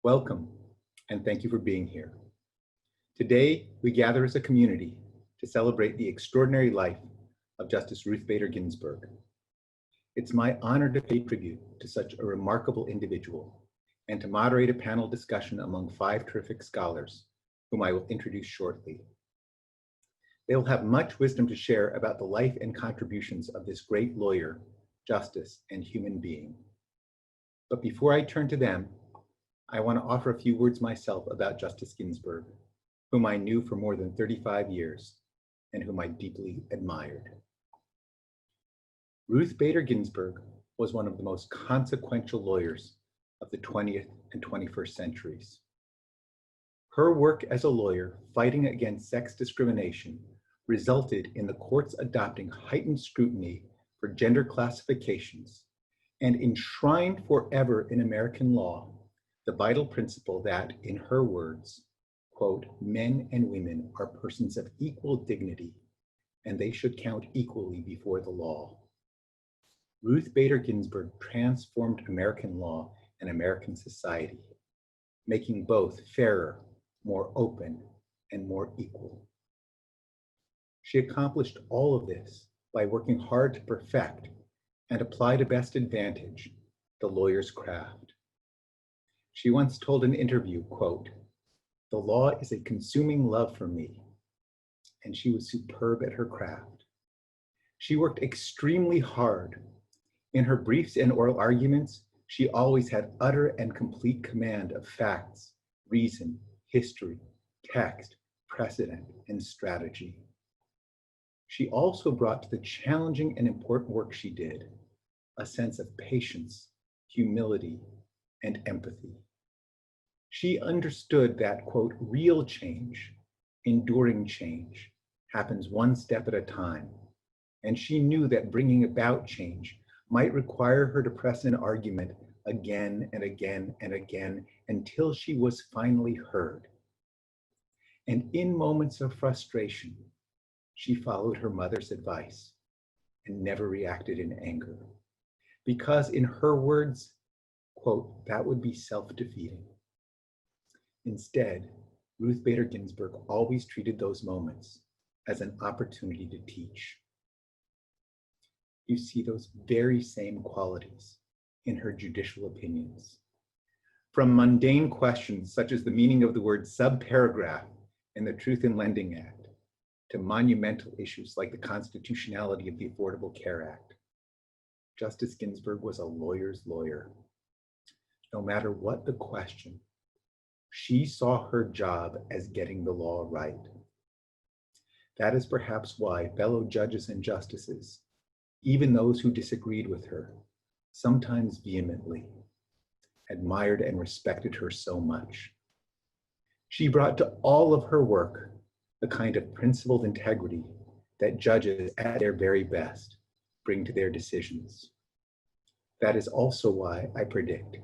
Welcome, and thank you for being here. Today, we gather as a community to celebrate the extraordinary life of Justice Ruth Bader Ginsburg. It's my honor to pay tribute to such a remarkable individual and to moderate a panel discussion among 5 terrific scholars, whom I will introduce shortly. They will have much wisdom to share about the life and contributions of this great lawyer, justice, and human being. But before I turn to them, I want to offer a few words myself about Justice Ginsburg, whom I knew for more than 35 years and whom I deeply admired. Ruth Bader Ginsburg was one of the most consequential lawyers of the 20th and 21st centuries. Her work as a lawyer fighting against sex discrimination resulted in the courts adopting heightened scrutiny for gender classifications and enshrined forever in American law the vital principle that, in her words, quote, men and women are persons of equal dignity and they should count equally before the law. Ruth Bader Ginsburg transformed American law and American society, making both fairer, more open, and more equal. She accomplished all of this by working hard to perfect and apply to best advantage the lawyer's craft. She once told an interview, quote, "The law is a consuming love for me," and she was superb at her craft. She worked extremely hard. In her briefs and oral arguments, she always had utter and complete command of facts, reason, history, text, precedent, and strategy. She also brought to the challenging and important work she did a sense of patience, humility, and empathy. She understood that, quote, real change, enduring change, happens one step at a time, and she knew that bringing about change might require her to press an argument again and again and again until she was finally heard. And in moments of frustration, she followed her mother's advice and never reacted in anger. Because in her words, quote, that would be self-defeating. Instead, Ruth Bader Ginsburg always treated those moments as an opportunity to teach. You see those very same qualities in her judicial opinions. From mundane questions such as the meaning of the word subparagraph in the Truth in Lending Act, to monumental issues like the constitutionality of the Affordable Care Act, Justice Ginsburg was a lawyer's lawyer. No matter what the question, she saw her job as getting the law right. That is perhaps why fellow judges and justices, even those who disagreed with her, sometimes vehemently, admired and respected her so much. She brought to all of her work the kind of principled integrity that judges at their very best bring to their decisions. That is also why I predict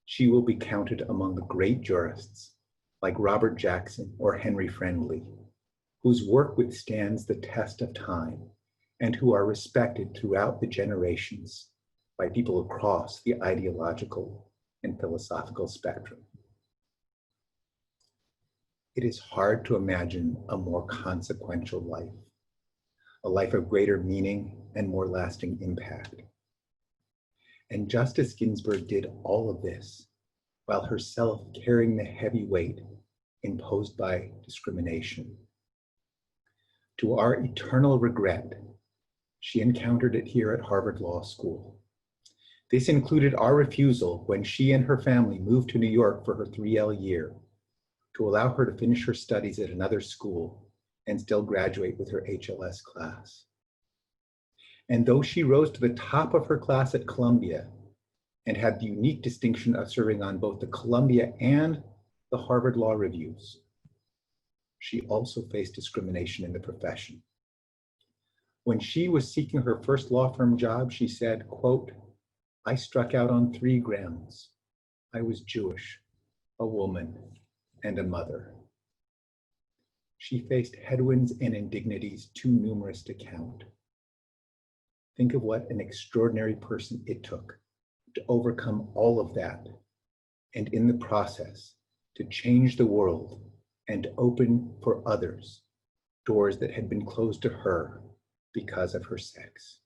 she will be counted among the great jurists like Robert Jackson or Henry Friendly, whose work withstands the test of time and who are respected throughout the generations by people across the ideological and philosophical spectrum. It is hard to imagine a more consequential life, a life of greater meaning and more lasting impact. And Justice Ginsburg did all of this while herself carrying the heavy weight imposed by discrimination. To our eternal regret, she encountered it here at Harvard Law School. This included our refusal when she and her family moved to New York for her 3L year to allow her to finish her studies at another school and still graduate with her HLS class. And though she rose to the top of her class at Columbia and had the unique distinction of serving on both the Columbia and the Harvard Law Reviews, she also faced discrimination in the profession. When she was seeking her first law firm job, she said, quote, "I struck out on 3 grounds. I was Jewish, a woman, and a mother." She faced headwinds and indignities too numerous to count. Think of what an extraordinary person it took to overcome all of that and in the process to change the world and open for others doors that had been closed to her because of her sex.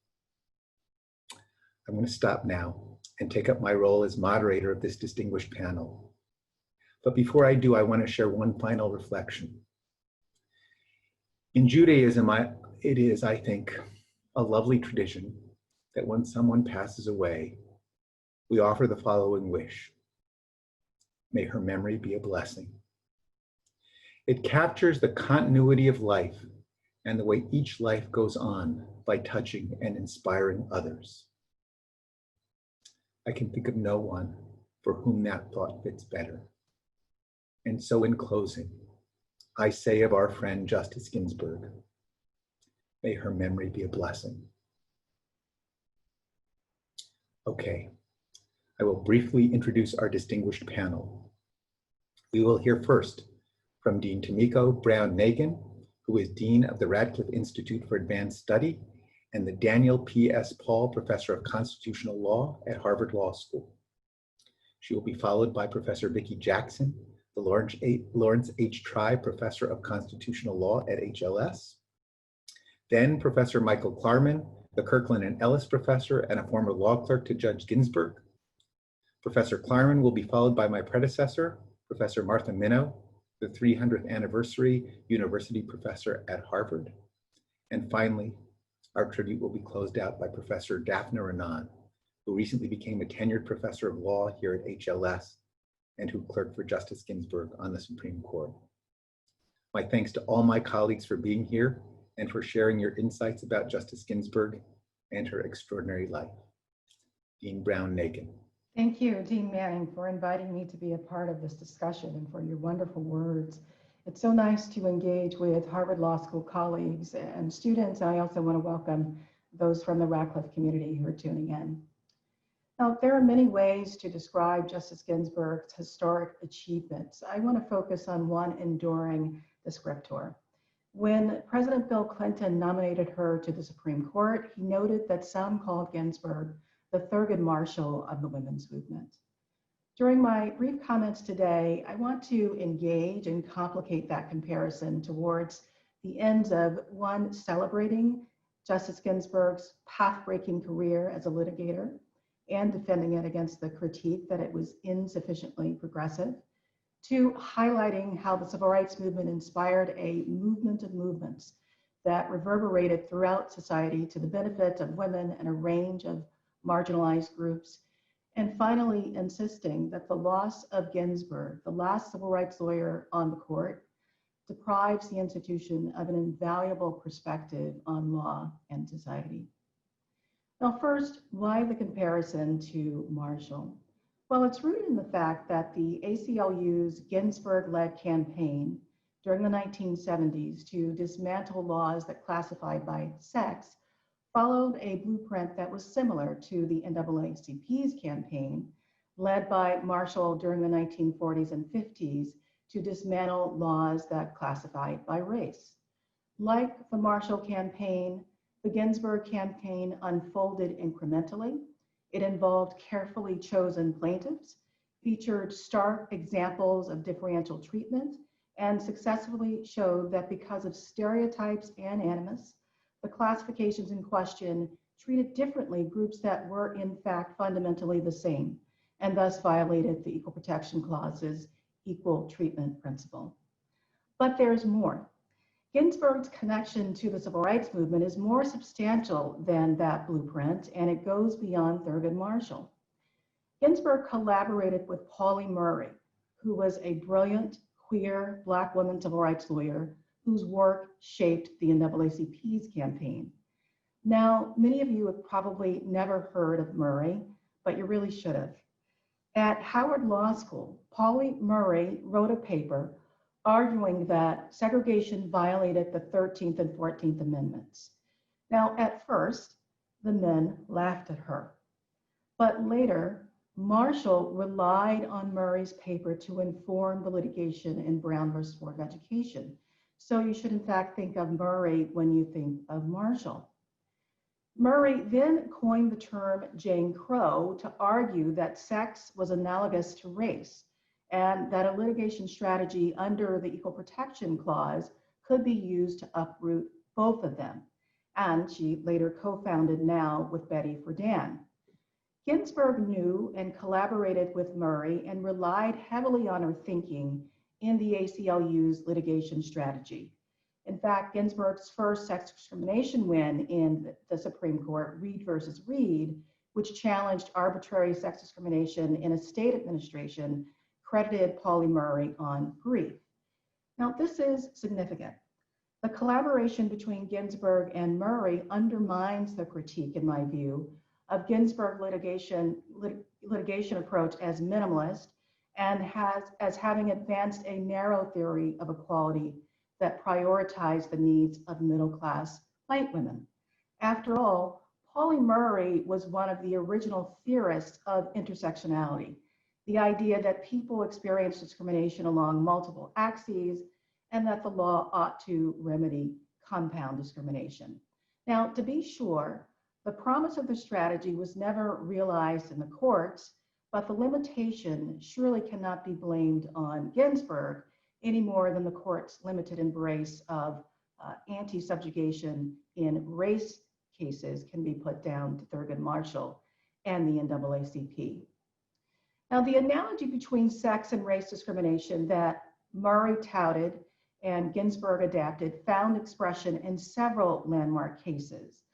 I'm going to stop now and take up my role as moderator of this distinguished panel. But before I do, I want to share one final reflection. In Judaism, it is, I think, a lovely tradition that when someone passes away, we offer the following wish. May her memory be a blessing. It captures the continuity of life and the way each life goes on by touching and inspiring others. I can think of no one for whom that thought fits better. And so in closing, I say of our friend Justice Ginsburg, may her memory be a blessing. Okay, I will briefly introduce our distinguished panel. We will hear first from Dean Tomiko Brown-Nagin, who is Dean of the Radcliffe Institute for Advanced Study and the Daniel P.S. Paul Professor of Constitutional Law at Harvard Law School. She will be followed by Professor Vicki Jackson, the Lawrence H. Tribe Professor of Constitutional Law at HLS. Then Professor Michael Klarman, the Kirkland and Ellis Professor and a former law clerk to Judge Ginsburg. Professor Klarman will be followed by my predecessor, Professor Martha Minow, the 300th anniversary university professor at Harvard. And finally, our tribute will be closed out by Professor Daphna Renan, who recently became a tenured professor of law here at HLS and who clerked for Justice Ginsburg on the Supreme Court. My thanks to all my colleagues for being here and for sharing your insights about Justice Ginsburg and her extraordinary life. Dean Brown-Nagin. Thank you, Dean Manning, for inviting me to be a part of this discussion and for your wonderful words. It's so nice to engage with Harvard Law School colleagues and students. I also want to welcome those from the Radcliffe community who are tuning in. Now, there are many ways to describe Justice Ginsburg's historic achievements. I want to focus on one enduring descriptor. When President Bill Clinton nominated her to the Supreme Court, he noted that some called Ginsburg the Thurgood Marshall of the women's movement. During my brief comments today, I want to engage and complicate that comparison towards the ends of one, celebrating Justice Ginsburg's path-breaking career as a litigator and defending it against the critique that it was insufficiently progressive, to highlighting how the civil rights movement inspired a movement of movements that reverberated throughout society to the benefit of women and a range of marginalized groups, and finally insisting that the loss of Ginsburg, the last civil rights lawyer on the court, deprives the institution of an invaluable perspective on law and society. Now, first, why the comparison to Marshall? Well, it's rooted in the fact that the ACLU's Ginsburg-led campaign during the 1970s to dismantle laws that classified by sex followed a blueprint that was similar to the NAACP's campaign, led by Marshall during the 1940s and 50s to dismantle laws that classified by race. Like the Marshall campaign, the Ginsburg campaign unfolded incrementally. It involved carefully chosen plaintiffs, featured stark examples of differential treatment, and successfully showed that because of stereotypes and animus, the classifications in question treated differently groups that were in fact fundamentally the same, and thus violated the Equal Protection Clause's equal treatment principle. But there's more. Ginsburg's connection to the civil rights movement is more substantial than that blueprint, and it goes beyond Thurgood Marshall. Ginsburg collaborated with Pauli Murray, who was a brilliant, queer, Black woman civil rights lawyer whose work shaped the NAACP's campaign. Now, many of you have probably never heard of Murray, but you really should have. At Howard Law School, Pauli Murray wrote a paper arguing that segregation violated the 13th and 14th Amendments. Now, at first, the men laughed at her, but later, Marshall relied on Murray's paper to inform the litigation in Brown versus Board of Education. So you should in fact think of Murray when you think of Marshall. Murray then coined the term Jane Crow to argue that sex was analogous to race and that a litigation strategy under the Equal Protection Clause could be used to uproot both of them. And she later co-founded Now with Betty Friedan. Ginsburg knew and collaborated with Murray and relied heavily on her thinking in the ACLU's litigation strategy. In fact, Ginsburg's first sex discrimination win in the Supreme Court, Reed versus Reed, which challenged arbitrary sex discrimination in a state administration, credited Pauli Murray on grief. Now, this is significant. The collaboration between Ginsburg and Murray undermines the critique, in my view, of Ginsburg litigation approach as minimalist and as having advanced a narrow theory of equality that prioritized the needs of middle-class white women. After all, Pauli Murray was one of the original theorists of intersectionality, the idea that people experience discrimination along multiple axes and that the law ought to remedy compound discrimination. Now, to be sure, the promise of the strategy was never realized in the courts, but the limitation surely cannot be blamed on Ginsburg any more than the court's limited embrace of anti-subjugation in race cases can be put down to Thurgood Marshall and the NAACP. Now, the analogy between sex and race discrimination that Murray touted and Ginsburg adapted found expression in several landmark cases.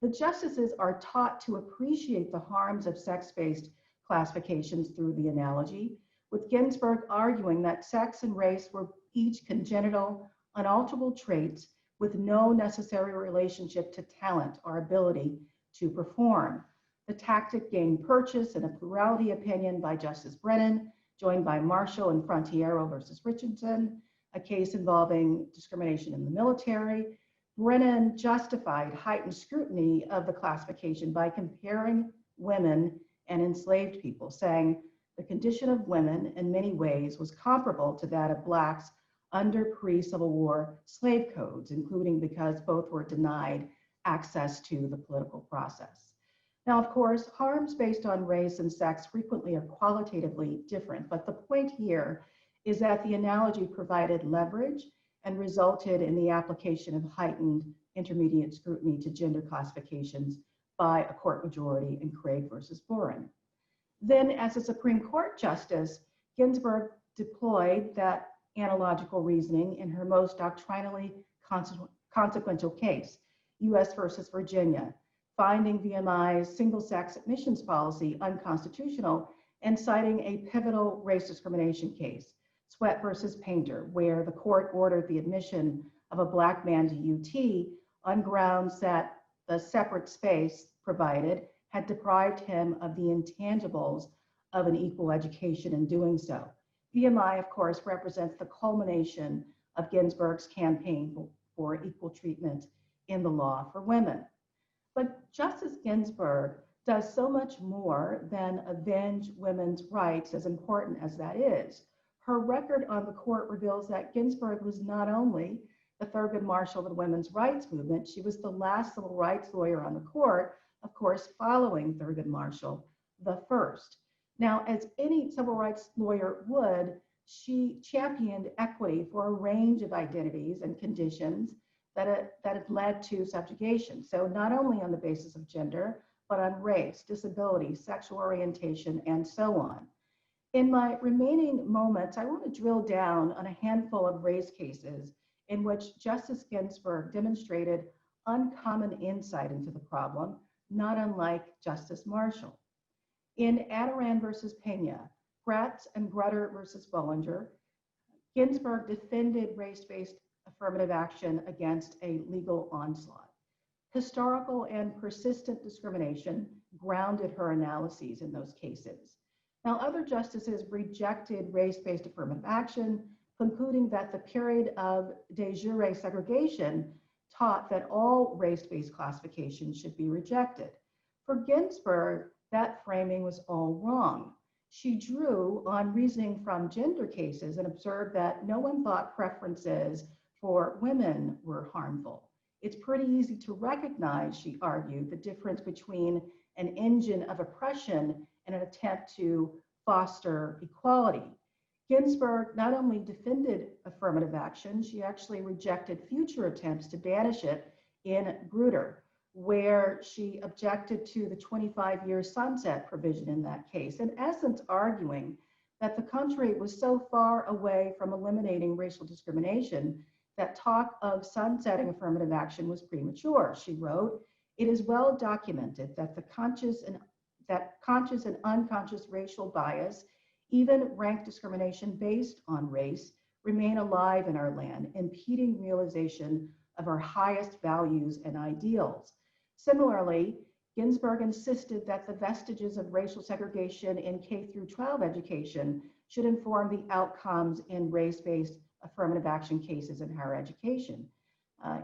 The justices are taught to appreciate the harms of sex-based classifications through the analogy, with Ginsburg arguing that sex and race were each congenital, unalterable traits with no necessary relationship to talent or ability to perform. The tactic gained purchase in a plurality opinion by Justice Brennan, joined by Marshall in Frontiero versus Richardson, a case involving discrimination in the military. Brennan justified heightened scrutiny of the classification by comparing women and enslaved people, saying, the condition of women in many ways was comparable to that of Blacks under pre-Civil War slave codes, including because both were denied access to the political process. Now, of course, harms based on race and sex frequently are qualitatively different, but the point here is that the analogy provided leverage and resulted in the application of heightened intermediate scrutiny to gender classifications by a court majority in Craig versus Boren. Then, as a Supreme Court justice, Ginsburg deployed that analogical reasoning in her most doctrinally consequential case, US versus Virginia, finding VMI's single-sex admissions policy unconstitutional and citing a pivotal race discrimination case, Sweat versus Painter, where the court ordered the admission of a Black man to UT on grounds that the separate space provided had deprived him of the intangibles of an equal education in doing so. VMI, of course, represents the culmination of Ginsburg's campaign for equal treatment in the law for women. But Justice Ginsburg does so much more than avenge women's rights, as important as that is. Her record on the court reveals that Ginsburg was not only the Thurgood Marshall of the women's rights movement, she was the last civil rights lawyer on the court, of course, following Thurgood Marshall, the first. Now, as any civil rights lawyer would, she championed equity for a range of identities and conditions that had led to subjugation. So not only on the basis of gender, but on race, disability, sexual orientation, and so on. In my remaining moments, I want to drill down on a handful of race cases in which Justice Ginsburg demonstrated uncommon insight into the problem, not unlike Justice Marshall. In Adarand versus Pena, Gratz and Grutter versus Bollinger, Ginsburg defended race-based affirmative action against a legal onslaught. Historical and persistent discrimination grounded her analyses in those cases. Now, other justices rejected race-based affirmative action, concluding that the period of de jure segregation taught that all race-based classifications should be rejected. For Ginsburg, that framing was all wrong. She drew on reasoning from gender cases and observed that no one thought preferences for women were harmful. It's pretty easy to recognize, she argued, the difference between an engine of oppression and an attempt to foster equality. Ginsburg not only defended affirmative action, she actually rejected future attempts to banish it in Grutter, where she objected to the 25-year sunset provision in that case, in essence arguing that the country was so far away from eliminating racial discrimination that talk of sunsetting affirmative action was premature. She wrote, "It is well documented that the conscious and unconscious racial bias, even rank discrimination based on race, remain alive in our land, impeding realization of our highest values and ideals." Similarly, Ginsburg insisted that the vestiges of racial segregation in K through 12 education should inform the outcomes in race-based affirmative action cases in higher education.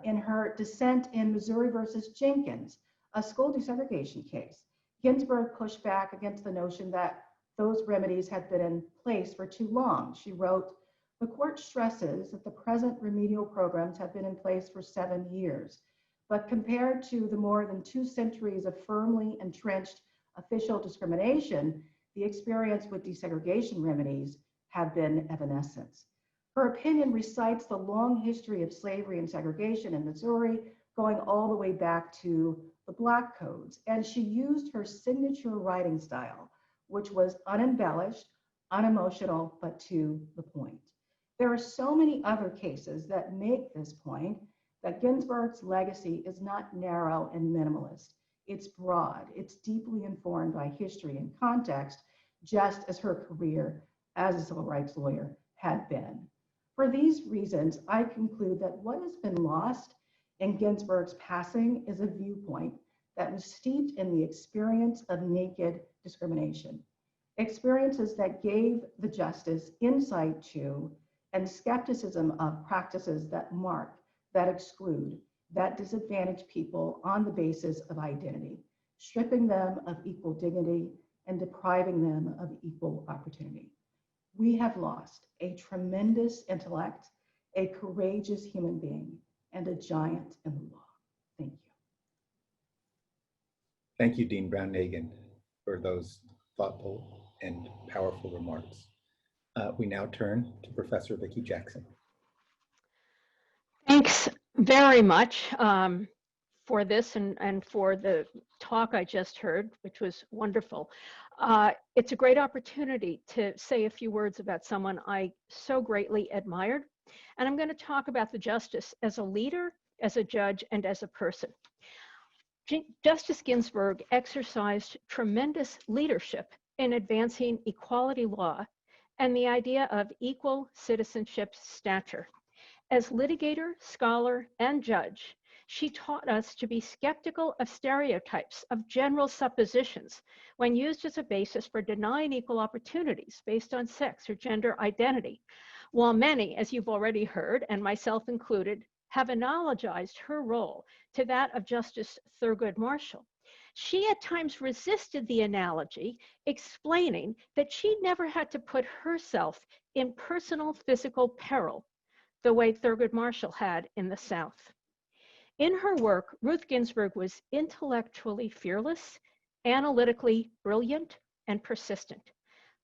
In her dissent in Missouri versus Jenkins, a school desegregation case, Ginsburg pushed back against the notion that those remedies had been in place for too long. She wrote, "The court stresses that the present remedial programs have been in place for 7 years, but compared to the more than 2 centuries of firmly entrenched official discrimination, the experience with desegregation remedies have been evanescence." Her opinion recites the long history of slavery and segregation in Missouri, going all the way back to the Black Codes. And she used her signature writing style, which was unembellished, unemotional, but to the point. There are so many other cases that make this point that Ginsburg's legacy is not narrow and minimalist. It's broad, it's deeply informed by history and context, just as her career as a civil rights lawyer had been. For these reasons, I conclude that what has been lost in Ginsburg's passing is a viewpoint that was steeped in the experience of naked discrimination, experiences that gave the justice insight to and skepticism of practices that mark, that exclude, that disadvantage people on the basis of identity, stripping them of equal dignity and depriving them of equal opportunity. We have lost a tremendous intellect, a courageous human being, and a giant in the law. Thank you. Thank you, Dean Brown-Nagin, for those thoughtful and powerful remarks. We now turn to Professor Vicki Jackson. Thanks very much for this and for the talk I just heard, which was wonderful. It's a great opportunity to say a few words about someone I so greatly admired. And I'm going to talk about the justice as a leader, as a judge, and as a person. Justice Ginsburg exercised tremendous leadership in advancing equality law and the idea of equal citizenship stature. As litigator, scholar, and judge, she taught us to be skeptical of stereotypes, of general suppositions, when used as a basis for denying equal opportunities based on sex or gender identity. While many, as you've already heard, and myself included, have analogized her role to that of Justice Thurgood Marshall, she at times resisted the analogy, explaining that she never had to put herself in personal physical peril the way Thurgood Marshall had in the South. In her work, Ruth Ginsburg was intellectually fearless, analytically brilliant, and persistent.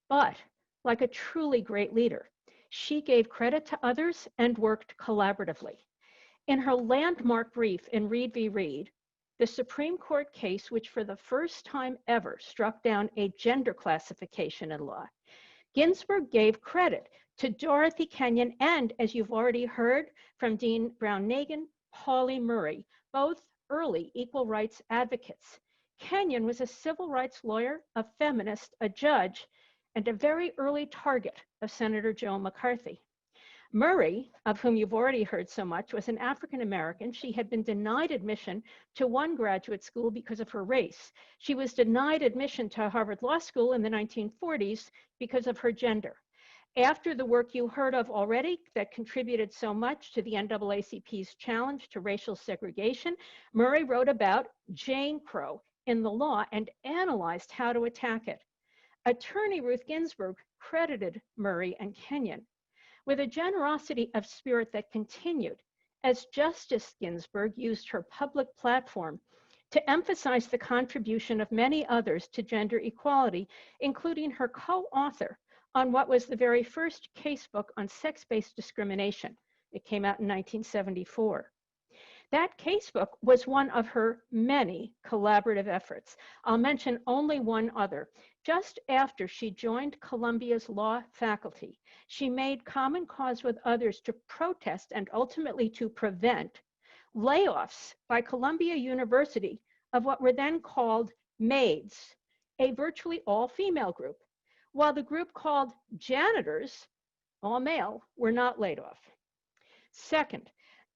But like a truly great leader, she gave credit to others and worked collaboratively. In her landmark brief in Reed v. Reed, the Supreme Court case which for the first time ever struck down a gender classification in law, Ginsburg gave credit to Dorothy Kenyon and, as you've already heard from Dean Brown-Nagin, Pauli Murray, both early equal rights advocates. Kenyon was a civil rights lawyer, a feminist, a judge, and a very early target of Senator Joe McCarthy. Murray, of whom you've already heard so much, was an African American. She had been denied admission to one graduate school because of her race. She was denied admission to Harvard Law School in the 1940s because of her gender. After the work you heard of already that contributed so much to the NAACP's challenge to racial segregation, Murray wrote about Jane Crow in the law and analyzed how to attack it. Attorney Ruth Ginsburg credited Murray and Kenyon with a generosity of spirit that continued as Justice Ginsburg used her public platform to emphasize the contribution of many others to gender equality, including her co-author on what was the very first casebook on sex-based discrimination. It came out in 1974. That casebook was one of her many collaborative efforts. I'll mention only one other. Just after she joined Columbia's law faculty, she made common cause with others to protest and ultimately to prevent layoffs by Columbia University of what were then called maids, a virtually all-female group, while the group called janitors, all male, were not laid off. Second,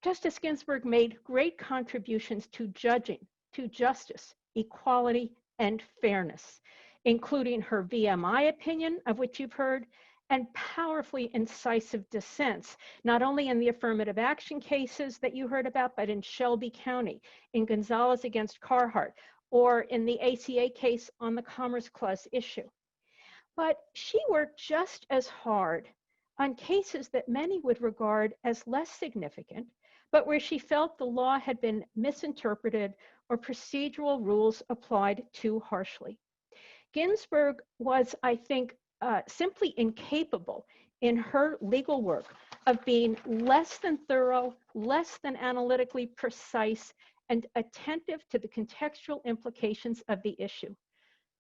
Justice Ginsburg made great contributions to judging, to justice, equality, and fairness, including her VMI opinion, of which you've heard, and powerfully incisive dissents, not only in the affirmative action cases that you heard about, but in Shelby County, in Gonzalez against Carhart, or in the ACA case on the Commerce Clause issue. But she worked just as hard on cases that many would regard as less significant, but where she felt the law had been misinterpreted or procedural rules applied too harshly. Ginsburg was, I think, simply incapable in her legal work of being less than thorough, less than analytically precise, and attentive to the contextual implications of the issue.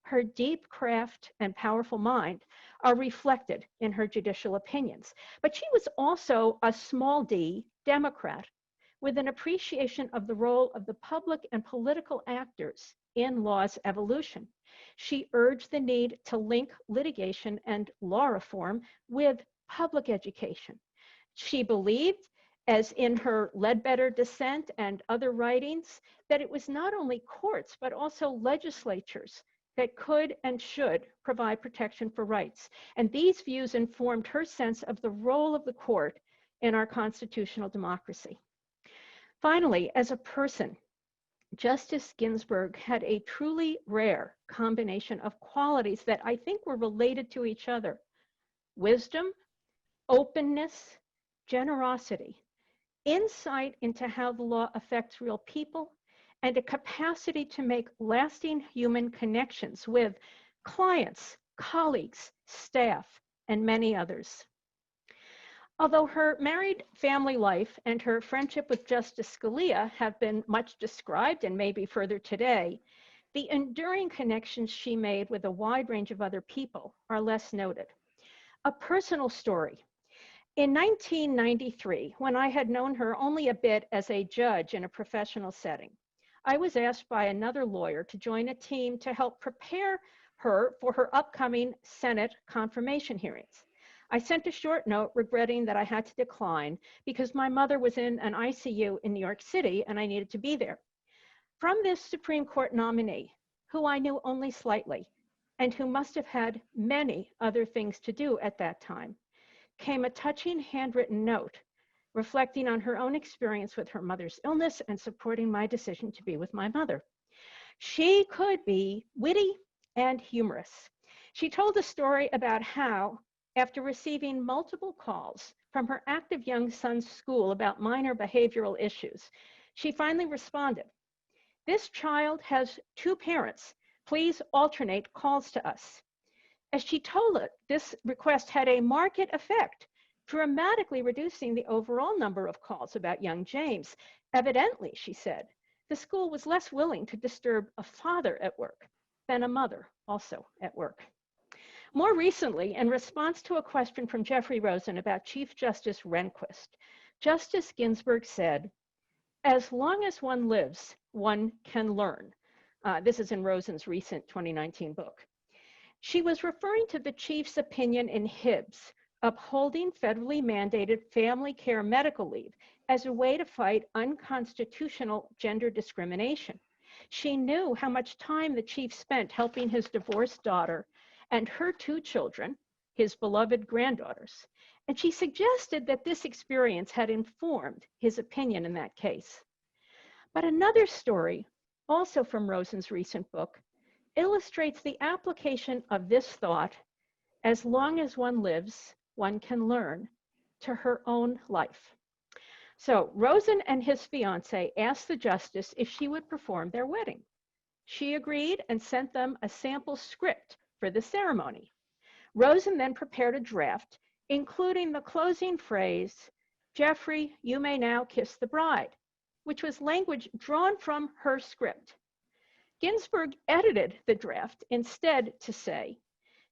Her deep craft and powerful mind are reflected in her judicial opinions. But she was also a small d Democrat with an appreciation of the role of the public and political actors in law's evolution. She urged the need to link litigation and law reform with public education. She believed, as in her Ledbetter dissent and other writings, that it was not only courts, but also legislatures that could and should provide protection for rights. And these views informed her sense of the role of the court in our constitutional democracy. Finally, as a person, Justice Ginsburg had a truly rare combination of qualities that I think were related to each other: wisdom, openness, generosity, insight into how the law affects real people, and a capacity to make lasting human connections with clients, colleagues, staff, and many others. Although her married family life and her friendship with Justice Scalia have been much described and maybe further today, the enduring connections she made with a wide range of other people are less noted. A personal story. In 1993, when I had known her only a bit as a judge in a professional setting, I was asked by another lawyer to join a team to help prepare her for her upcoming Senate confirmation hearings. I sent a short note regretting that I had to decline because my mother was in an ICU in New York City and I needed to be there. From this Supreme Court nominee, who I knew only slightly and who must have had many other things to do at that time, came a touching handwritten note reflecting on her own experience with her mother's illness and supporting my decision to be with my mother. She could be witty and humorous. She told a story about how, after receiving multiple calls from her active young son's school about minor behavioral issues, she finally responded, "This child has two parents. Please alternate calls to us." As she told it, this request had a marked effect, dramatically reducing the overall number of calls about young James. Evidently, she said, the school was less willing to disturb a father at work than a mother also at work. More recently, in response to a question from Jeffrey Rosen about Chief Justice Rehnquist, Justice Ginsburg said, "As long as one lives, one can learn." This is in Rosen's recent 2019 book. She was referring to the chief's opinion in Hibbs, upholding federally mandated family care medical leave as a way to fight unconstitutional gender discrimination. She knew how much time the chief spent helping his divorced daughter and her two children, his beloved granddaughters, and she suggested that this experience had informed his opinion in that case. But another story, also from Rosen's recent book, illustrates the application of this thought, as long as one lives, one can learn, to her own life. So Rosen and his fiance asked the justice if she would perform their wedding. She agreed and sent them a sample script for the ceremony. Rosen then prepared a draft, including the closing phrase, "Jeffrey, you may now kiss the bride," which was language drawn from her script. Ginsburg edited the draft instead to say,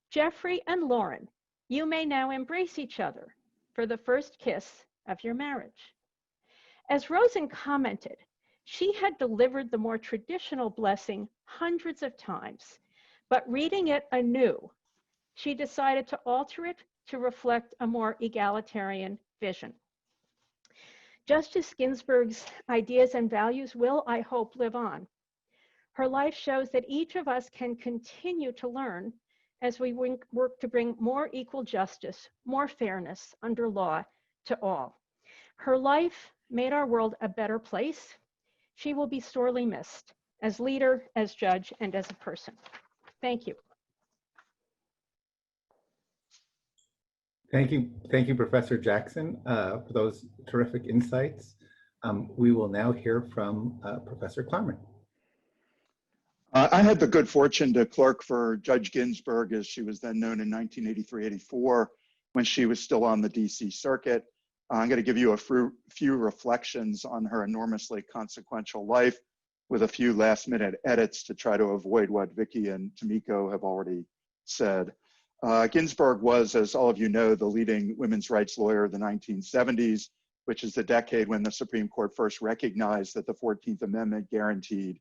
"Jeffrey and Lauren, you may now embrace each other for the first kiss of your marriage." As Rosen commented, she had delivered the more traditional blessing hundreds of times, but reading it anew, she decided to alter it to reflect a more egalitarian vision. Justice Ginsburg's ideas and values will, I hope, live on. Her life shows that each of us can continue to learn as we work to bring more equal justice, more fairness under law to all. Her life made our world a better place. She will be sorely missed as leader, as judge, and as a person. Thank you. Thank you, Professor Jackson, for those terrific insights. We will now hear from Professor Klarman. I had the good fortune to clerk for Judge Ginsburg, as she was then known, in 1983-84, when she was still on the DC circuit. I'm going to give you a few reflections on her enormously consequential life with a few last-minute edits to try to avoid what Vicki and Tomiko have already said. Ginsburg was, as all of you know, the leading women's rights lawyer of the 1970s, which is the decade when the Supreme Court first recognized that the 14th Amendment guaranteed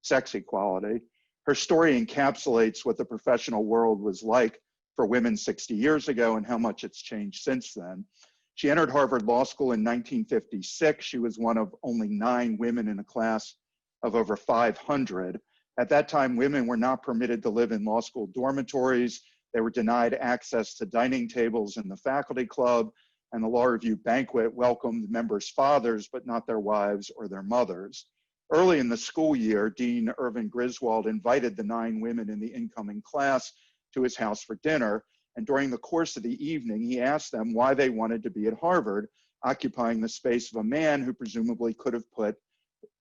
sex equality. Her story encapsulates what the professional world was like for women 60 years ago and how much it's changed since then. She entered Harvard Law School in 1956. She was one of only 9 women in a class of over 500. At that time, women were not permitted to live in law school dormitories. They were denied access to dining tables in the faculty club, and the law review banquet welcomed members' fathers, but not their wives or their mothers. Early in the school year, Dean Irvin Griswold invited the 9 women in the incoming class to his house for dinner. And during the course of the evening, he asked them why they wanted to be at Harvard, occupying the space of a man who presumably could have put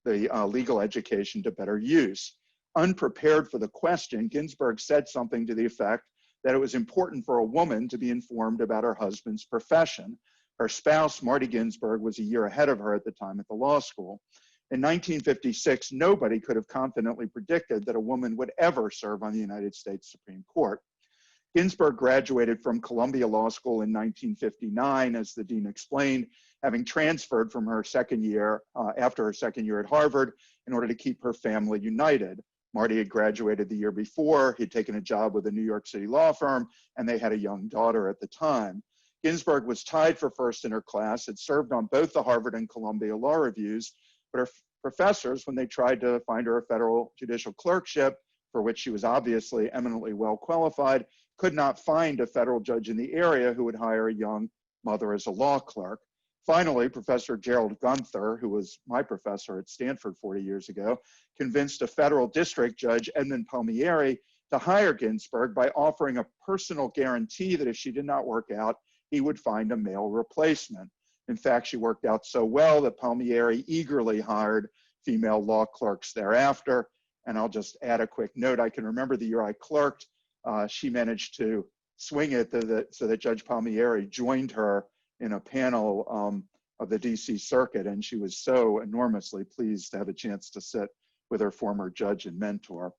the legal education to better use. Unprepared for the question, Ginsburg said something to the effect that it was important for a woman to be informed about her husband's profession. Her spouse, Marty Ginsburg, was a year ahead of her at the time at the law school. In 1956, nobody could have confidently predicted that a woman would ever serve on the United States Supreme Court. Ginsburg graduated from Columbia Law School in 1959, as the dean explained, having transferred from her second year, after her second year at Harvard, in order to keep her family united. Marty had graduated the year before, he'd taken a job with a New York City law firm, and they had a young daughter at the time. Ginsburg was tied for first in her class, had served on both the Harvard and Columbia law reviews, but her professors, when they tried to find her a federal judicial clerkship, for which she was obviously eminently well qualified, could not find a federal judge in the area who would hire a young mother as a law clerk. Finally, Professor Gerald Gunther, who was my professor at Stanford 40 years ago, convinced a federal district judge, Edmund Palmieri, to hire Ginsburg by offering a personal guarantee that if she did not work out, he would find a male replacement. In fact, she worked out so well that Palmieri eagerly hired female law clerks thereafter. And I'll just add a quick note. I can remember the year I clerked, she managed to swing it so that Judge Palmieri joined her in a panel of the DC circuit. And she was so enormously pleased to have a chance to sit with her former judge and mentor.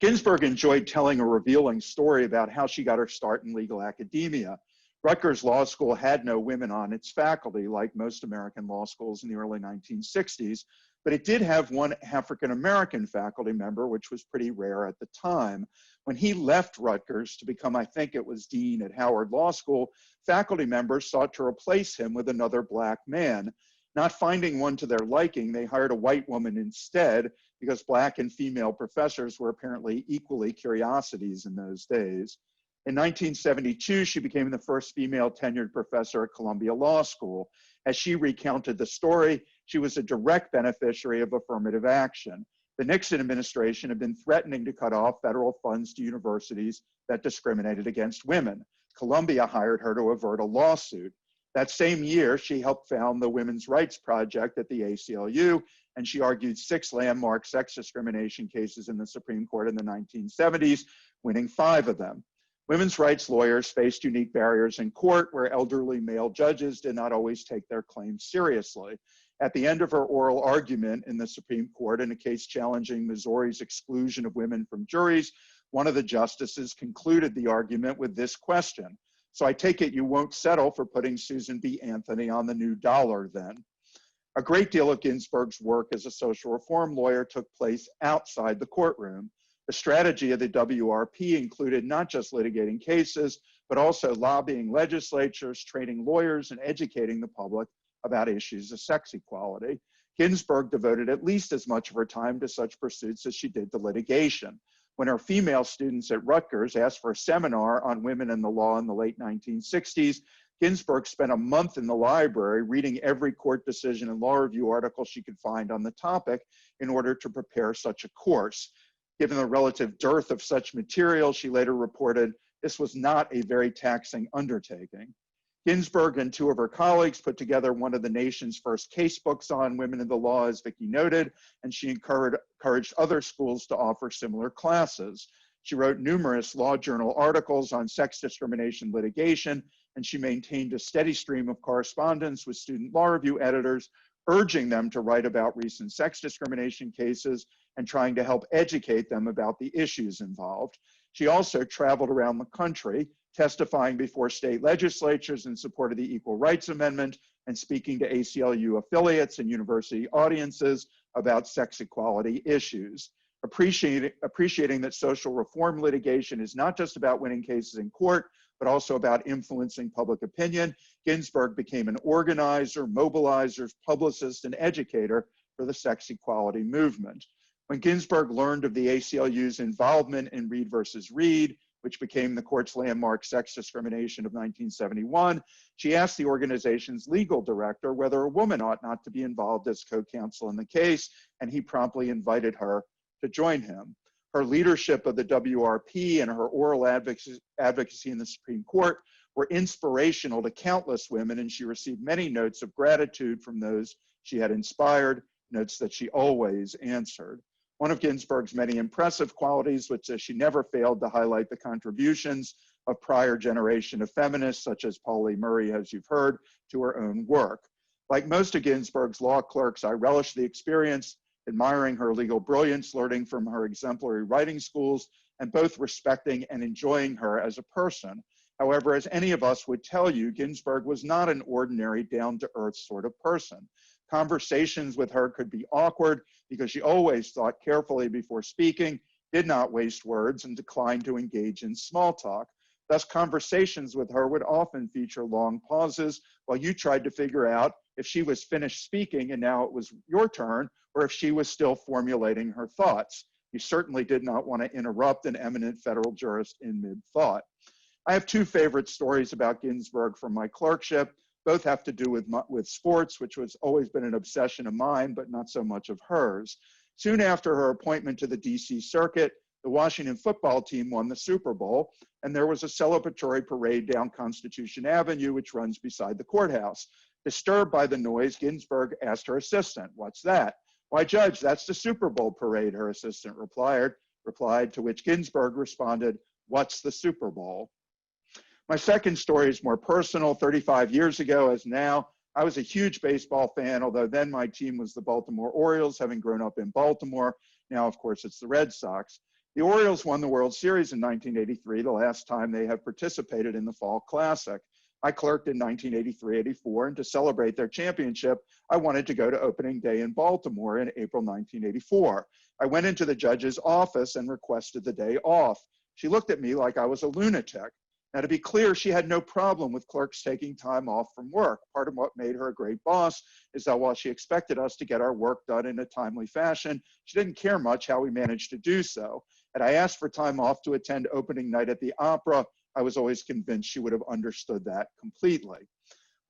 Ginsburg enjoyed telling a revealing story about how she got her start in legal academia. Rutgers Law School had no women on its faculty, like most American law schools in the early 1960s, but it did have one African-American faculty member, which was pretty rare at the time. When he left Rutgers to become, I think it was dean at Howard Law School, faculty members sought to replace him with another Black man. Not finding one to their liking, they hired a white woman instead, because Black and female professors were apparently equally curiosities in those days. In 1972, she became the first female tenured professor at Columbia Law School. As she recounted the story, she was a direct beneficiary of affirmative action. The Nixon administration had been threatening to cut off federal funds to universities that discriminated against women. Columbia hired her to avert a lawsuit. That same year, she helped found the Women's Rights Project at the ACLU, and she argued 6 landmark sex discrimination cases in the Supreme Court in the 1970s, winning 5 of them. Women's rights lawyers faced unique barriers in court where elderly male judges did not always take their claims seriously. At the end of her oral argument in the Supreme Court in a case challenging Missouri's exclusion of women from juries, one of the justices concluded the argument with this question: "So I take it you won't settle for putting Susan B. Anthony on the new dollar then?" A great deal of Ginsburg's work as a social reform lawyer took place outside the courtroom. The strategy of the WRP included not just litigating cases, but also lobbying legislatures, training lawyers, and educating the public about issues of sex equality. Ginsburg devoted at least as much of her time to such pursuits as she did to litigation. When her female students at Rutgers asked for a seminar on women and the law in the late 1960s, Ginsburg spent a month in the library reading every court decision and law review article she could find on the topic in order to prepare such a course. Given the relative dearth of such material, she later reported, this was not a very taxing undertaking. Ginsburg and 2 of her colleagues put together one of the nation's first case books on women in the law, as Vicki noted, and she encouraged other schools to offer similar classes. She wrote numerous law journal articles on sex discrimination litigation, and she maintained a steady stream of correspondence with student law review editors, urging them to write about recent sex discrimination cases and trying to help educate them about the issues involved. She also traveled around the country, testifying before state legislatures in support of the Equal Rights Amendment and speaking to ACLU affiliates and university audiences about sex equality issues. Appreciating that social reform litigation is not just about winning cases in court, but also about influencing public opinion, Ginsburg became an organizer, mobilizer, publicist, and educator for the sex equality movement. When Ginsburg learned of the ACLU's involvement in Reed versus Reed, which became the court's landmark sex discrimination of 1971, she asked the organization's legal director whether a woman ought not to be involved as co-counsel in the case, and he promptly invited her to join him. Her leadership of the WRP and her oral advocacy in the Supreme Court were inspirational to countless women, and she received many notes of gratitude from those she had inspired, notes that she always answered. One of Ginsburg's many impressive qualities was that she never failed to highlight the contributions of prior generation of feminists, such as Pauli Murray, as you've heard, to her own work. Like most of Ginsburg's law clerks, I relish the experience, admiring her legal brilliance, learning from her exemplary writing schools, and both respecting and enjoying her as a person. However, as any of us would tell you, Ginsburg was not an ordinary down-to-earth sort of person. Conversations with her could be awkward because she always thought carefully before speaking, did not waste words, and declined to engage in small talk. Thus, conversations with her would often feature long pauses while you tried to figure out if she was finished speaking and now it was your turn, or if she was still formulating her thoughts. You certainly did not want to interrupt an eminent federal jurist in mid-thought. I have 2 favorite stories about Ginsburg from my clerkship. Both have to do with sports, which has always been an obsession of mine, but not so much of hers. Soon after her appointment to the DC Circuit, the Washington football team won the Super Bowl, and there was a celebratory parade down Constitution Avenue, which runs beside the courthouse. Disturbed by the noise, Ginsburg asked her assistant, "What's that?" "Why, Judge, that's the Super Bowl parade," her assistant replied, to which Ginsburg responded, "What's the Super Bowl?" My second story is more personal. 35 years ago, as now, I was a huge baseball fan, although then my team was the Baltimore Orioles, having grown up in Baltimore. Now, of course, it's the Red Sox. The Orioles won the World Series in 1983, the last time they have participated in the Fall Classic. I clerked in 1983-84, and to celebrate their championship, I wanted to go to opening day in Baltimore in April 1984. I went into the judge's office and requested the day off. She looked at me like I was a lunatic. Now, to be clear, she had no problem with clerks taking time off from work. Part of what made her a great boss is that while she expected us to get our work done in a timely fashion, she didn't care much how we managed to do so. Had I asked for time off to attend opening night at the opera, I was always convinced she would have understood that completely.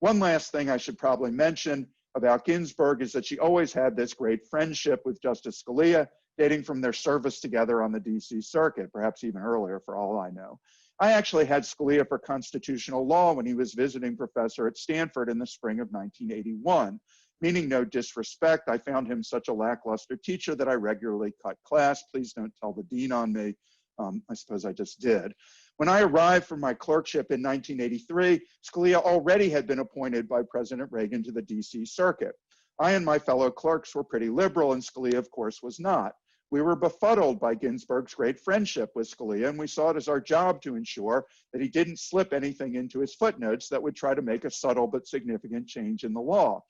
One last thing I should probably mention about Ginsburg is that she always had this great friendship with Justice Scalia. dating from their service together on the DC Circuit, perhaps even earlier for all I know. I actually had Scalia for constitutional law when he was visiting professor at Stanford in the spring of 1981. Meaning no disrespect, I found him such a lackluster teacher that I regularly cut class. Please don't tell the dean on me. I suppose I just did. When I arrived for my clerkship in 1983, Scalia already had been appointed by President Reagan to the DC Circuit. I and my fellow clerks were pretty liberal, and Scalia, of course, was not. We were befuddled by Ginsburg's great friendship with Scalia, and we saw it as our job to ensure that he didn't slip anything into his footnotes that would try to make a subtle but significant change in the law.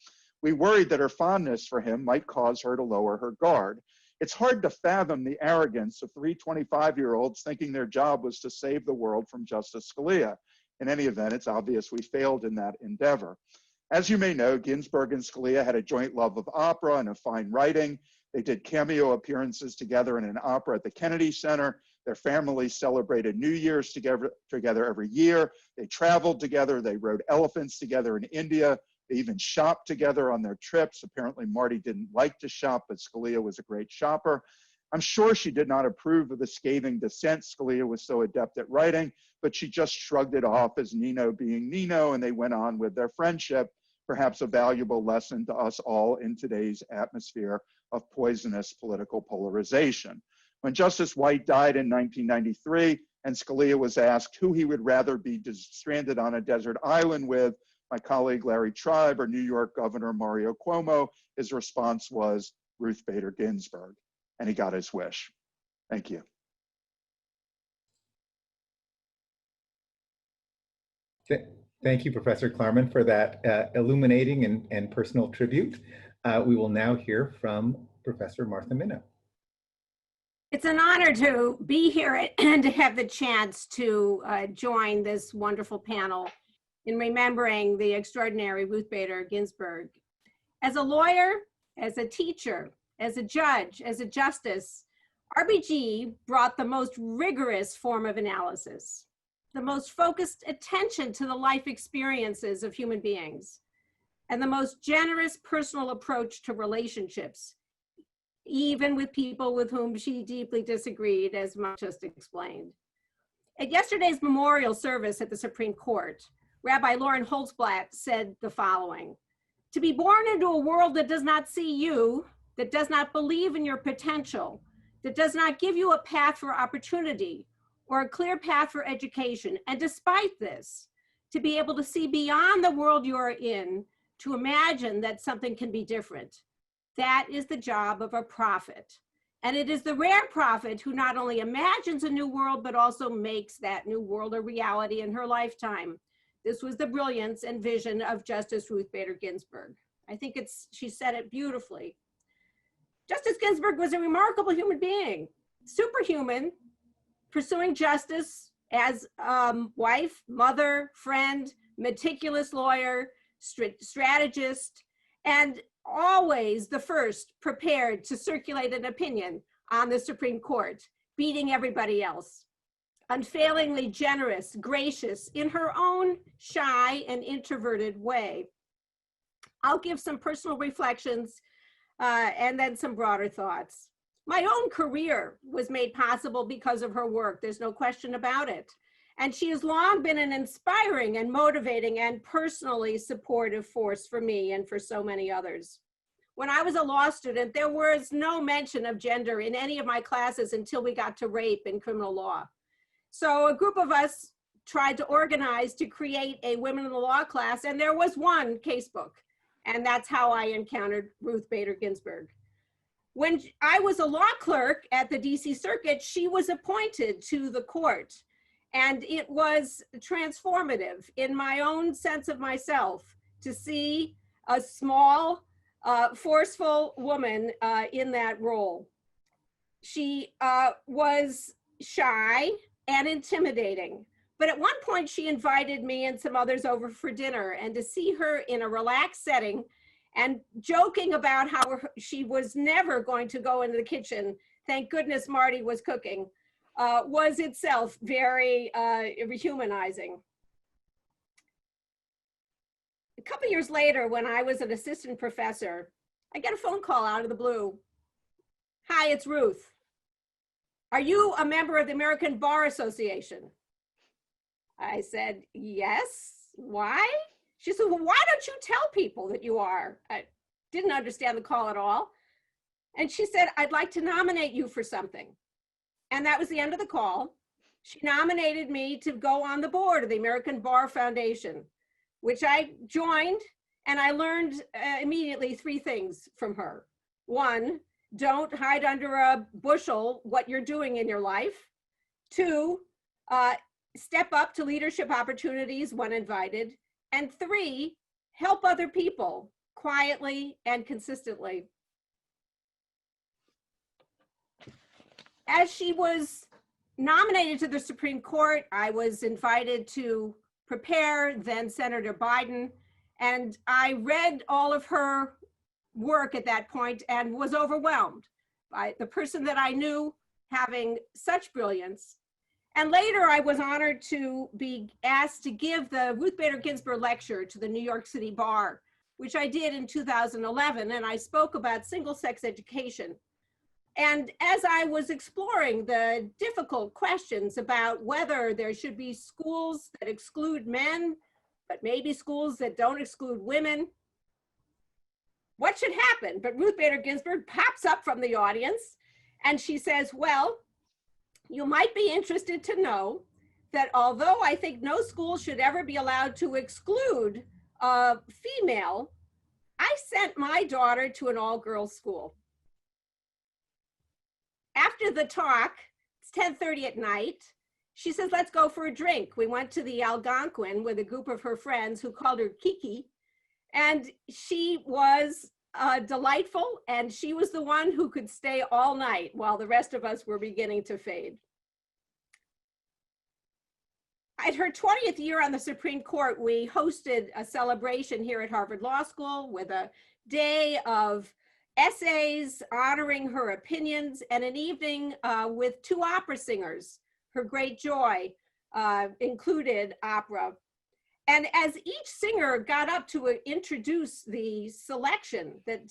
We worried that her fondness for him might cause her to lower her guard. It's hard to fathom the arrogance of three 25-year-olds thinking their job was to save the world from Justice Scalia. In any event, it's obvious we failed in that endeavor. As you may know, Ginsburg and Scalia had a joint love of opera and of fine writing. They did cameo appearances together in an opera at the Kennedy Center. Their families celebrated New Year's together every year. They traveled together. They rode elephants together in India. They even shopped together on their trips. Apparently, Marty didn't like to shop, but Scalia was a great shopper. I'm sure she did not approve of the scathing dissent Scalia was so adept at writing, but she just shrugged it off as Nino being Nino, and they went on with their friendship, perhaps a valuable lesson to us all in today's atmosphere of poisonous political polarization. When Justice White died in 1993, and Scalia was asked who he would rather be stranded on a desert island with, my colleague Larry Tribe or New York Governor Mario Cuomo, his response was Ruth Bader Ginsburg, and he got his wish. Thank you. Thank you, Professor Klarman, for that illuminating and personal tribute. We will now hear from Professor Martha Minow. It's an honor to be here and to have the chance to join this wonderful panel in remembering the extraordinary Ruth Bader Ginsburg. As a lawyer, as a teacher, as a judge, as a justice, RBG brought the most rigorous form of analysis, the most focused attention to the life experiences of human beings, and the most generous personal approach to relationships, even with people with whom she deeply disagreed, as Mark just explained. At yesterday's memorial service at the Supreme Court, Rabbi Lauren Holtzblatt said the following: to be born into a world that does not see you, that does not believe in your potential, that does not give you a path for opportunity or a clear path for education, and despite this, to be able to see beyond the world you are in, to imagine that something can be different. That is the job of a prophet. And it is the rare prophet who not only imagines a new world, but also makes that new world a reality in her lifetime. This was the brilliance and vision of Justice Ruth Bader Ginsburg. I think she said it beautifully. Justice Ginsburg was a remarkable human being, superhuman, pursuing justice as wife, mother, friend, meticulous lawyer, strategist, and always the first prepared to circulate an opinion on the Supreme Court, beating everybody else. Unfailingly generous, gracious, in her own shy and introverted way. I'll give some personal reflections and then some broader thoughts. My own career was made possible because of her work. There's no question about it. And she has long been an inspiring and motivating and personally supportive force for me and for so many others. When I was a law student, there was no mention of gender in any of my classes until we got to rape in criminal law. So a group of us tried to organize to create a women in the law class, and there was one casebook. And that's how I encountered Ruth Bader Ginsburg. When I was a law clerk at the DC Circuit, she was appointed to the court. And it was transformative in my own sense of myself to see a small, forceful woman in that role. She was shy and intimidating, but at one point she invited me and some others over for dinner, and to see her in a relaxed setting and joking about how she was never going to go into the kitchen, thank goodness Marty was cooking, was itself very humanizing. A couple years later, when I was an assistant professor, I get a phone call out of the blue. Hi, it's Ruth. Are you a member of the American Bar Association? I said, yes. Why? She said, well, why don't you tell people that you are? I didn't understand the call at all. And she said, I'd like to nominate you for something. And that was the end of the call. She nominated me to go on the board of the American Bar Foundation, which I joined, and I learned immediately 3 things from her. 1, don't hide under a bushel what you're doing in your life. 2, step up to leadership opportunities when invited. And 3, help other people quietly and consistently. As she was nominated to the Supreme Court, I was invited to prepare then Senator Biden, and I read all of her work at that point and was overwhelmed by the person that I knew having such brilliance. And later I was honored to be asked to give the Ruth Bader Ginsburg Lecture to the New York City Bar, which I did in 2011, and I spoke about single-sex education. And as I was exploring the difficult questions about whether there should be schools that exclude men, but maybe schools that don't exclude women, what should happen? But Ruth Bader Ginsburg pops up from the audience and she says, well, you might be interested to know that although I think no school should ever be allowed to exclude a female, I sent my daughter to an all-girls school. After the talk, it's 10:30 at night, she says, let's go for a drink. We went to the Algonquin with a group of her friends who called her Kiki. And she was delightful, and she was the one who could stay all night while the rest of us were beginning to fade. At her 20th year on the Supreme Court, we hosted a celebration here at Harvard Law School with a day of essays honoring her opinions and an evening with 2 opera singers. Her great joy included opera. And as each singer got up to introduce the selection that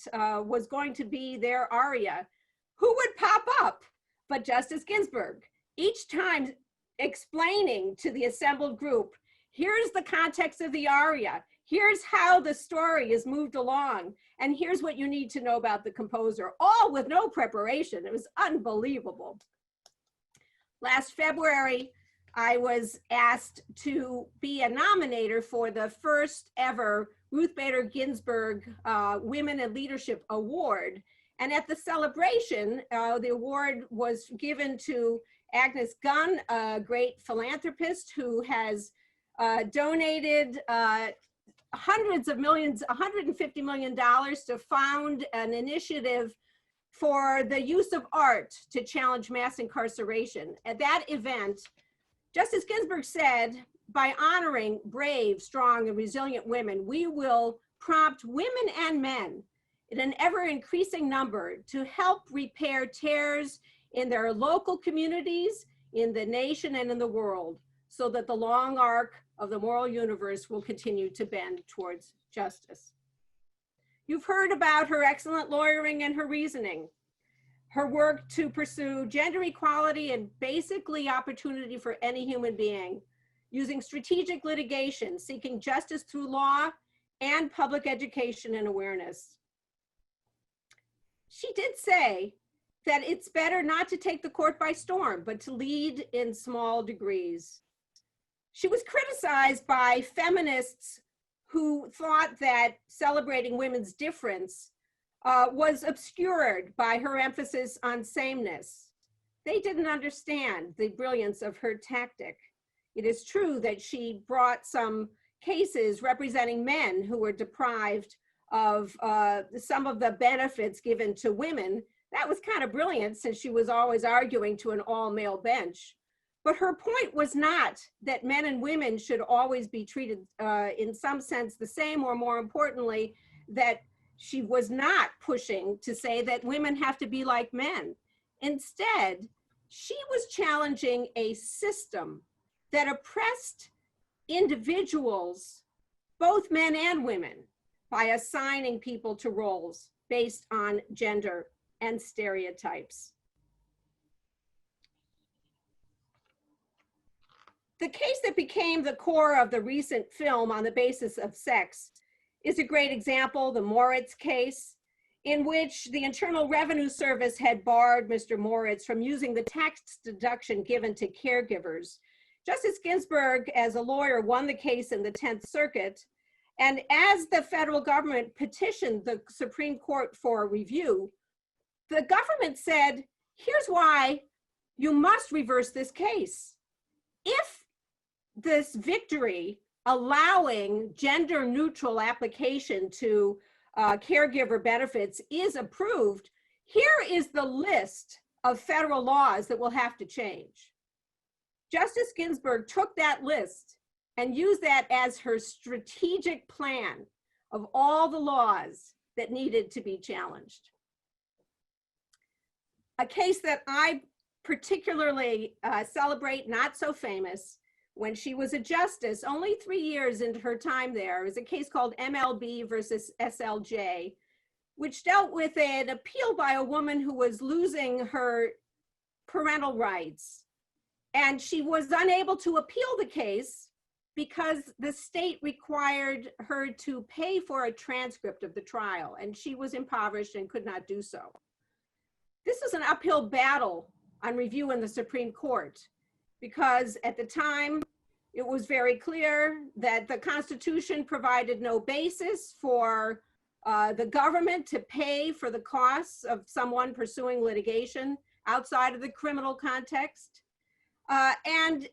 was going to be their aria, who would pop up but Justice Ginsburg, each time explaining to the assembled group, here's the context of the aria, here's how the story is moved along, and here's what you need to know about the composer, all with no preparation. It was unbelievable. Last February, I was asked to be a nominator for the first ever Ruth Bader Ginsburg Women in Leadership Award. And at the celebration, the award was given to Agnes Gunn, a great philanthropist who has donated hundreds of millions, $150 million to found an initiative for the use of art to challenge mass incarceration. At that event, Justice Ginsburg said, by honoring brave, strong, and resilient women, we will prompt women and men in an ever-increasing number to help repair tears in their local communities, in the nation, and in the world, so that the long arc of the moral universe will continue to bend towards justice. You've heard about her excellent lawyering and her reasoning, her work to pursue gender equality and basically opportunity for any human being, using strategic litigation, seeking justice through law and public education and awareness. She did say that it's better not to take the court by storm, but to lead in small degrees. She was criticized by feminists who thought that celebrating women's difference was obscured by her emphasis on sameness. They didn't understand the brilliance of her tactic. It is true that she brought some cases representing men who were deprived of some of the benefits given to women. That was kind of brilliant, since she was always arguing to an all-male bench. But her point was not that men and women should always be treated in some sense the same, or more importantly, that she was not pushing to say that women have to be like men. Instead, she was challenging a system that oppressed individuals, both men and women, by assigning people to roles based on gender and stereotypes. The case that became the core of the recent film on the basis of sex is a great example, the Moritz case, in which the Internal Revenue Service had barred Mr. Moritz from using the tax deduction given to caregivers. Justice Ginsburg, as a lawyer, won the case in the 10th Circuit, and as the federal government petitioned the Supreme Court for review, the government said, here's why you must reverse this case. If this victory allowing gender neutral application to caregiver benefits is approved, here is the list of federal laws that will have to change. Justice Ginsburg took that list and used that as her strategic plan of all the laws that needed to be challenged. A case that I particularly celebrate, not so famous, when she was a justice, only 3 years into her time there, is a case called MLB versus SLJ, which dealt with an appeal by a woman who was losing her parental rights. And she was unable to appeal the case because the state required her to pay for a transcript of the trial, and she was impoverished and could not do so. This was an uphill battle on review in the Supreme Court, because at the time, it was very clear that the Constitution provided no basis for the government to pay for the costs of someone pursuing litigation outside of the criminal context. And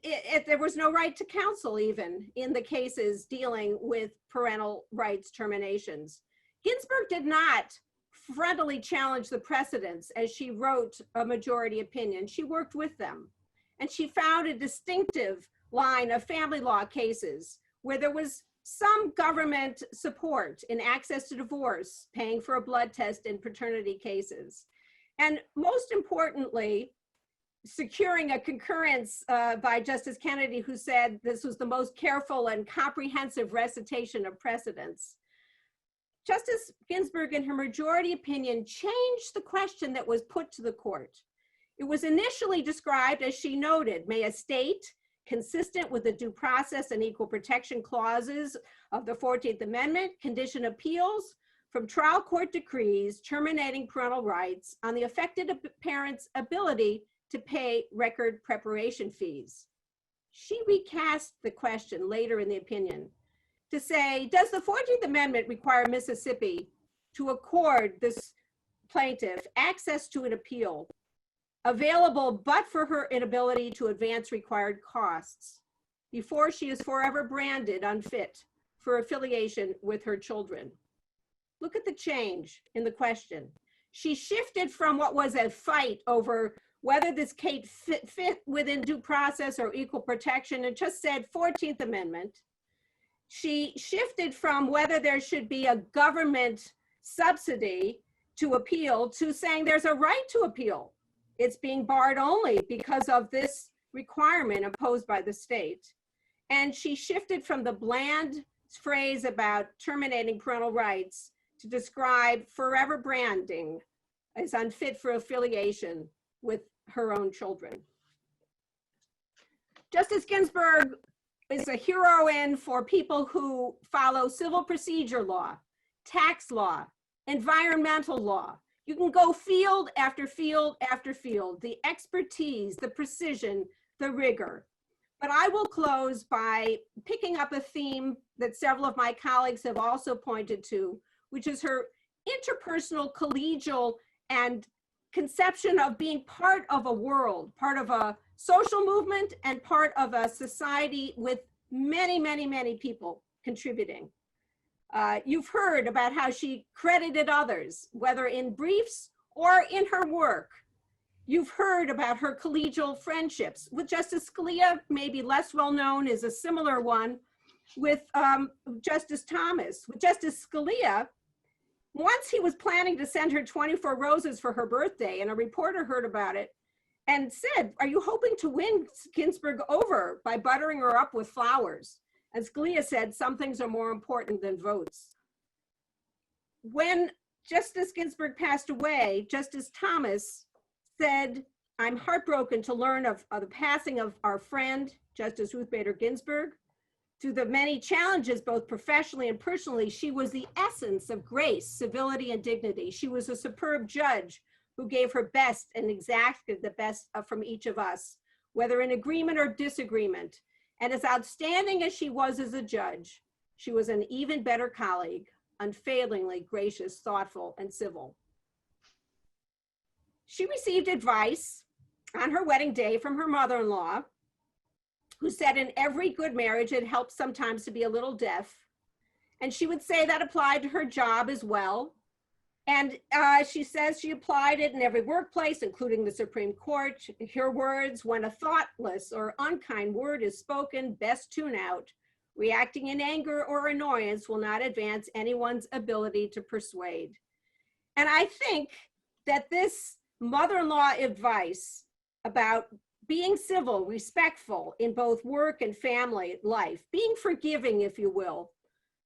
there was no right to counsel even in the cases dealing with parental rights terminations. Ginsburg did not frontally challenge the precedents as she wrote a majority opinion. She worked with them, and she found a distinctive line of family law cases where there was some government support in access to divorce, paying for a blood test in paternity cases. And most importantly, securing a concurrence by Justice Kennedy, who said this was the most careful and comprehensive recitation of precedents. Justice Ginsburg, in her majority opinion, changed the question that was put to the court. It was initially described, as she noted, may a state, consistent with the due process and equal protection clauses of the 14th Amendment, condition appeals from trial court decrees terminating parental rights on the affected parent's ability to pay record preparation fees. She recast the question later in the opinion to say, does the 14th Amendment require Mississippi to accord this plaintiff access to an appeal available but for her inability to advance required costs before she is forever branded unfit for affiliation with her children? Look at the change in the question. She shifted from what was a fight over whether this case fit within due process or equal protection and just said 14th Amendment. She shifted from whether there should be a government subsidy to appeal to saying there's a right to appeal. It's being barred only because of this requirement imposed by the state. And she shifted from the bland phrase about terminating parental rights to describe forever branding as unfit for affiliation with her own children. Justice Ginsburg is a heroine for people who follow civil procedure law, tax law, environmental law. You can go field after field after field, the expertise, the precision, the rigor. But I will close by picking up a theme that several of my colleagues have also pointed to, which is her interpersonal, collegial, and conception of being part of a world, part of a social movement, and part of a society with many, many, many people contributing. You've heard about how she credited others, whether in briefs or in her work. You've heard about her collegial friendships with Justice Scalia, maybe less well known, is a similar one with Justice Thomas. With Justice Scalia, once he was planning to send her 24 roses for her birthday, and a reporter heard about it and said, "Are you hoping to win Ginsburg over by buttering her up with flowers?" And Scalia said, "Some things are more important than votes." When Justice Ginsburg passed away, Justice Thomas said, "I'm heartbroken to learn of the passing of our friend, Justice Ruth Bader Ginsburg. Through the many challenges, both professionally and personally, she was the essence of grace, civility, and dignity. She was a superb judge who gave her best and exacted the best from each of us, whether in agreement or disagreement. And as outstanding as she was as a judge, she was an even better colleague, unfailingly gracious, thoughtful, and civil." She received advice on her wedding day from her mother-in-law, who said in every good marriage, it helps sometimes to be a little deaf. And she would say that applied to her job as well. And she says she applied it in every workplace, including the Supreme Court. Her words, "When a thoughtless or unkind word is spoken, best tune out. Reacting in anger or annoyance will not advance anyone's ability to persuade." And I think that this mother-in-law advice about being civil, respectful in both work and family life, being forgiving, if you will,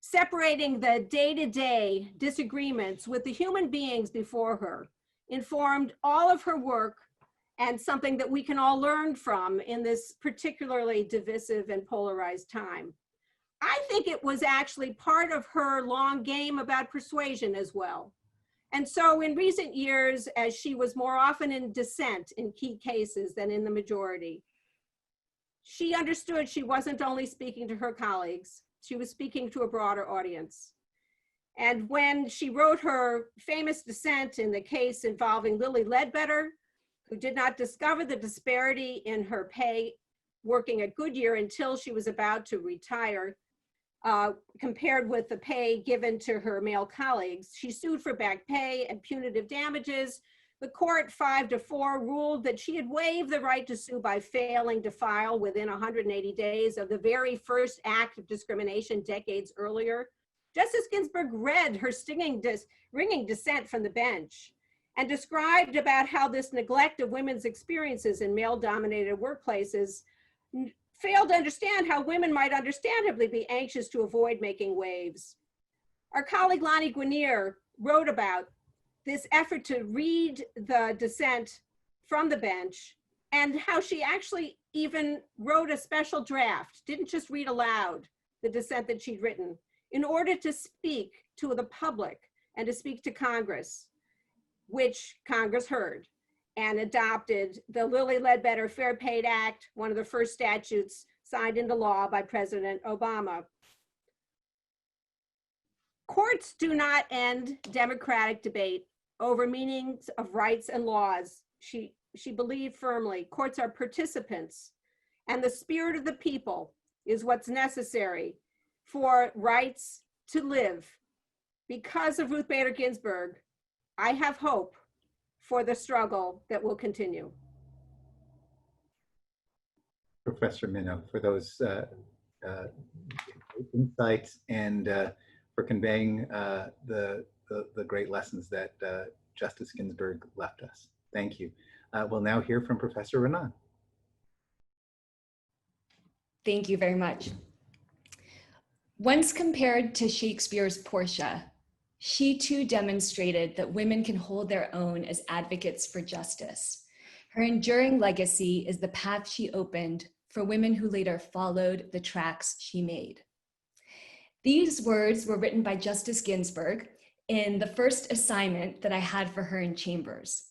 separating the day-to-day disagreements with the human beings before her, informed all of her work, and something that we can all learn from in this particularly divisive and polarized time. I think it was actually part of her long game about persuasion as well. And so in recent years, as she was more often in dissent in key cases than in the majority, she understood she wasn't only speaking to her colleagues, she was speaking to a broader audience. And when she wrote her famous dissent in the case involving Lilly Ledbetter, who did not discover the disparity in her pay working at Goodyear until she was about to retire, compared with the pay given to her male colleagues, she sued for back pay and punitive damages. The court 5-4 ruled that she had waived the right to sue by failing to file within 180 days of the very first act of discrimination decades earlier. Justice Ginsburg read her ringing dissent from the bench and described about how this neglect of women's experiences in male-dominated workplaces failed to understand how women might understandably be anxious to avoid making waves. Our colleague Lonnie Guinier wrote about this effort to read the dissent from the bench and how she actually even wrote a special draft, didn't just read aloud the dissent that she'd written, in order to speak to the public and to speak to Congress, which Congress heard and adopted the Lilly Ledbetter Fair Pay Act, one of the first statutes signed into law by President Obama. Courts do not end democratic debate over meanings of rights and laws. She believed firmly, courts are participants, and the spirit of the people is what's necessary for rights to live. Because of Ruth Bader Ginsburg, I have hope for the struggle that will continue. Professor Minow, for those insights and for conveying the great lessons that Justice Ginsburg left us. Thank you. We'll now hear from Professor Renan. Thank you very much. Once compared to Shakespeare's Portia, she too demonstrated that women can hold their own as advocates for justice. Her enduring legacy is the path she opened for women who later followed the tracks she made. These words were written by Justice Ginsburg in the first assignment that I had for her in chambers,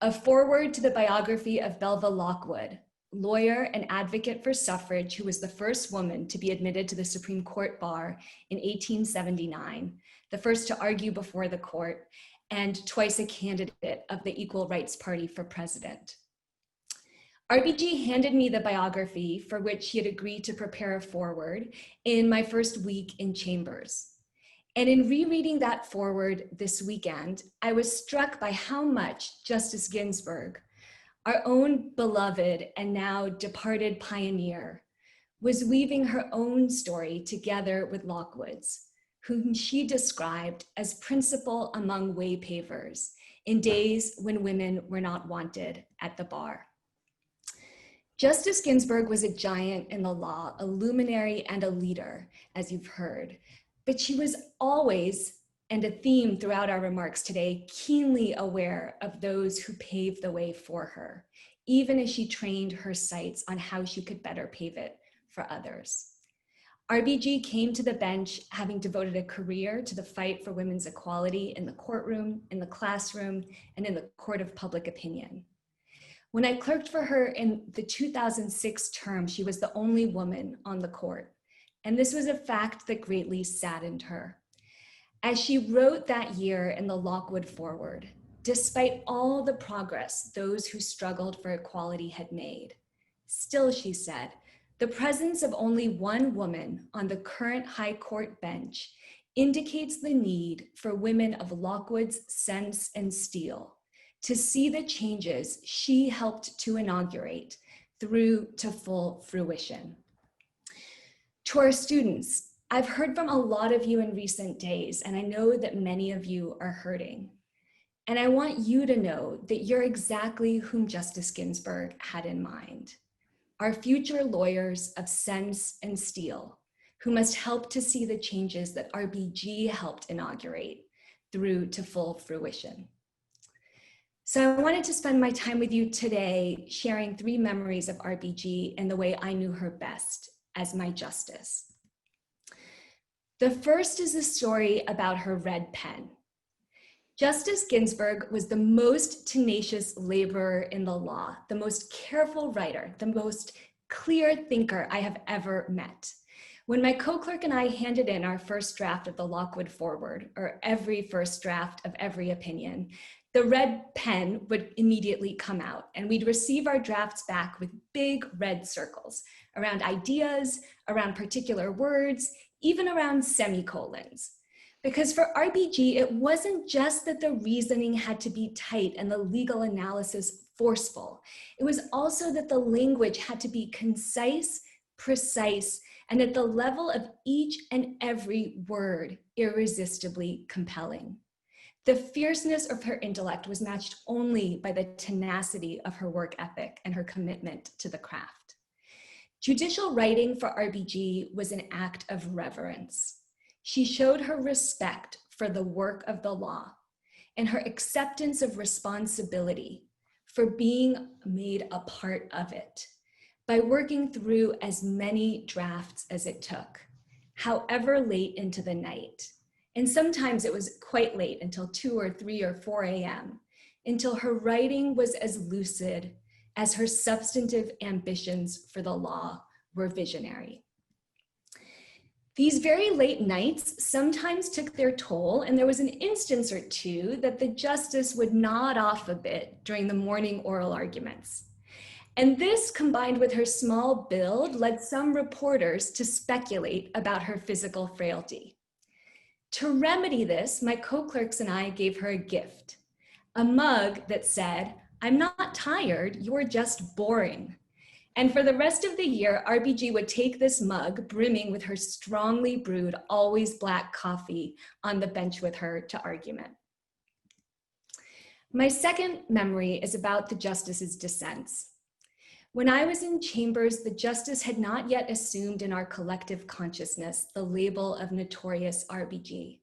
a foreword to the biography of Belva Lockwood, lawyer and advocate for suffrage who was the first woman to be admitted to the Supreme Court bar in 1879, the first to argue before the court, and twice a candidate of the Equal Rights Party for president. RBG handed me the biography for which he had agreed to prepare a foreword in my first week in chambers. And in rereading that foreword this weekend, I was struck by how much Justice Ginsburg, our own beloved and now departed pioneer, was weaving her own story together with Lockwood's, whom she described as principal among way pavers in days when women were not wanted at the bar. Justice Ginsburg was a giant in the law, a luminary and a leader, as you've heard, but she was always and a theme throughout our remarks today, keenly aware of those who paved the way for her, even as she trained her sights on how she could better pave it for others. RBG came to the bench having devoted a career to the fight for women's equality in the courtroom, in the classroom, and in the court of public opinion. When I clerked for her in the 2006 term, she was the only woman on the court. And this was a fact that greatly saddened her. As she wrote that year in the Lockwood Forward, despite all the progress those who struggled for equality had made, still, she said, the presence of only one woman on the current High Court bench indicates the need for women of Lockwood's sense and steel to see the changes she helped to inaugurate through to full fruition. To our students, I've heard from a lot of you in recent days, and I know that many of you are hurting. And I want you to know that you're exactly whom Justice Ginsburg had in mind. Our future lawyers of sense and steel, who must help to see the changes that RBG helped inaugurate through to full fruition. So I wanted to spend my time with you today sharing 3 memories of RBG in the way I knew her best as my justice. The first is a story about her red pen. Justice Ginsburg was the most tenacious laborer in the law, the most careful writer, the most clear thinker I have ever met. When my co-clerk and I handed in our first draft of the Lockwood Forward, or every first draft of every opinion, the red pen would immediately come out, and we'd receive our drafts back with big red circles around ideas, around particular words, even around semicolons. Because for RBG, it wasn't just that the reasoning had to be tight and the legal analysis forceful. It was also that the language had to be concise, precise, and at the level of each and every word, irresistibly compelling. The fierceness of her intellect was matched only by the tenacity of her work ethic and her commitment to the craft. Judicial writing for RBG was an act of reverence. She showed her respect for the work of the law and her acceptance of responsibility for being made a part of it by working through as many drafts as it took, however late into the night. And sometimes it was quite late, until 2 or 3 or 4 a.m., until her writing was as lucid as her substantive ambitions for the law were visionary. These very late nights sometimes took their toll, and there was an instance or two that the justice would nod off a bit during the morning oral arguments. And this, combined with her small build, led some reporters to speculate about her physical frailty. To remedy this, my co-clerks and I gave her a gift, a mug that said, "I'm not tired, you're just boring." And for the rest of the year, RBG would take this mug, brimming with her strongly brewed, always black coffee, on the bench with her to argument. My second memory is about the justice's dissents. When I was in chambers, the justice had not yet assumed in our collective consciousness the label of notorious RBG.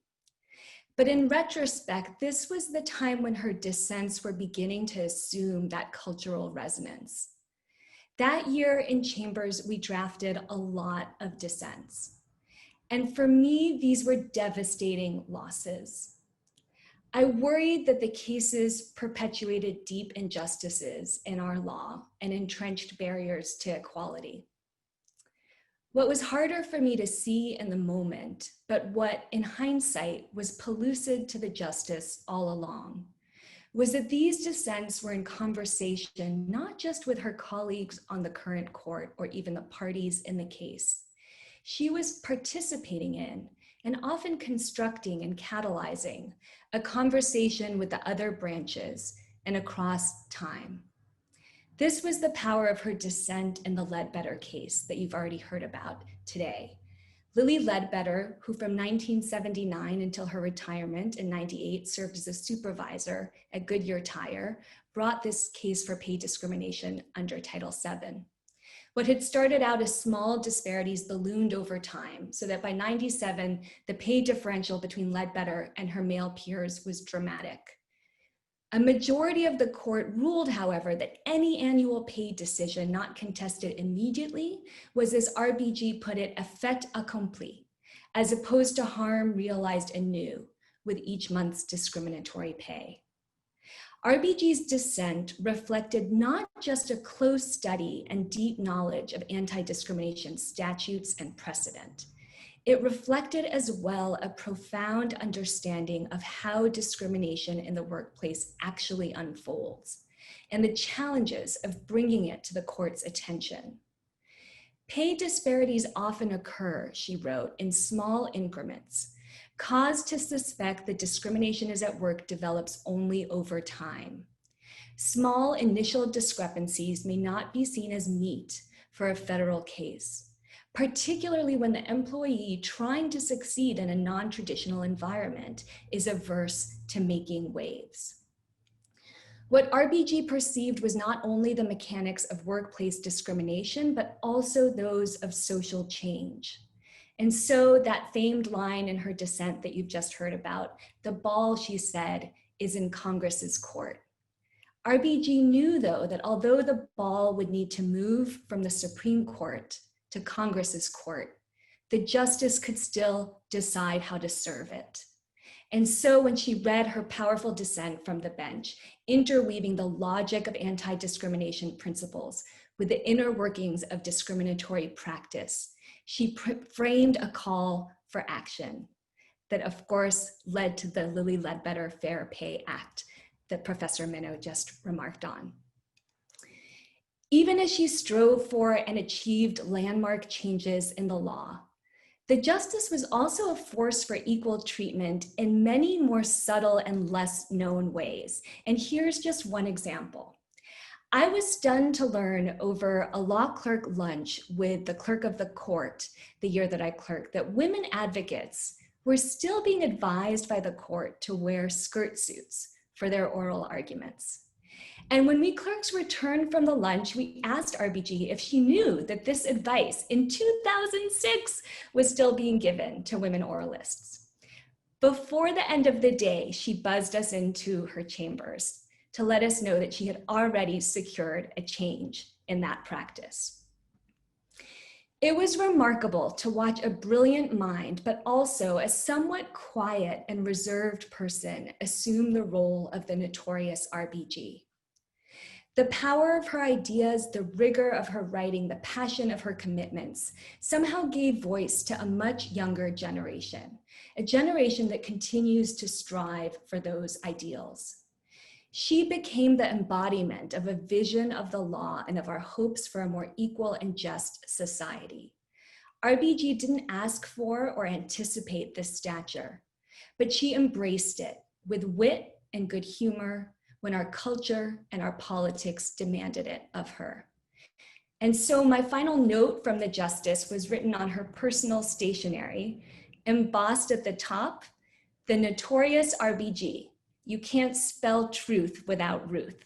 But in retrospect, this was the time when her dissents were beginning to assume that cultural resonance. That year in chambers, we drafted a lot of dissents. And for me, these were devastating losses. I worried that the cases perpetuated deep injustices in our law and entrenched barriers to equality. What was harder for me to see in the moment, but what in hindsight was pellucid to the justice all along, was that these dissents were in conversation not just with her colleagues on the current court or even the parties in the case. She was participating in and often constructing and catalyzing a conversation with the other branches and across time. This was the power of her dissent in the Ledbetter case that you've already heard about today. Lily Ledbetter, who from 1979 until her retirement in 98 served as a supervisor at Goodyear Tire, brought this case for pay discrimination under Title VII. What had started out as small disparities ballooned over time, so that by 97, the pay differential between Ledbetter and her male peers was dramatic. A majority of the court ruled, however, that any annual pay decision not contested immediately was, as RBG put it, a fait accompli, as opposed to harm realized anew with each month's discriminatory pay. RBG's dissent reflected not just a close study and deep knowledge of anti-discrimination statutes and precedent. It reflected as well a profound understanding of how discrimination in the workplace actually unfolds and the challenges of bringing it to the court's attention. Pay disparities often occur, she wrote, in small increments. Cause to suspect that discrimination is at work develops only over time. Small initial discrepancies may not be seen as meat for a federal case, particularly when the employee trying to succeed in a non-traditional environment is averse to making waves. What RBG perceived was not only the mechanics of workplace discrimination, but also those of social change. And so that famed line in her dissent that you've just heard about, the ball, she said, is in Congress's court. RBG knew, though, that although the ball would need to move from the Supreme Court to Congress's court, the justice could still decide how to serve it. And so when she read her powerful dissent from the bench, interweaving the logic of anti-discrimination principles with the inner workings of discriminatory practice, she framed a call for action that, of course, led to the Lilly Ledbetter Fair Pay Act that Professor Minow just remarked on. Even as she strove for and achieved landmark changes in the law, the justice was also a force for equal treatment in many more subtle and less known ways. And here's just one example. I was stunned to learn over a law clerk lunch with the clerk of the court the year that I clerked that women advocates were still being advised by the court to wear skirt suits for their oral arguments. And when we clerks returned from the lunch, we asked RBG if she knew that this advice in 2006 was still being given to women oralists. Before the end of the day, she buzzed us into her chambers to let us know that she had already secured a change in that practice. It was remarkable to watch a brilliant mind, but also a somewhat quiet and reserved person assume the role of the notorious RBG. The power of her ideas, the rigor of her writing, the passion of her commitments somehow gave voice to a much younger generation, a generation that continues to strive for those ideals. She became the embodiment of a vision of the law and of our hopes for a more equal and just society. RBG didn't ask for or anticipate this stature, but she embraced it with wit and good humor when our culture and our politics demanded it of her. And so my final note from the justice was written on her personal stationery, embossed at the top, the notorious RBG. You can't spell truth without Ruth.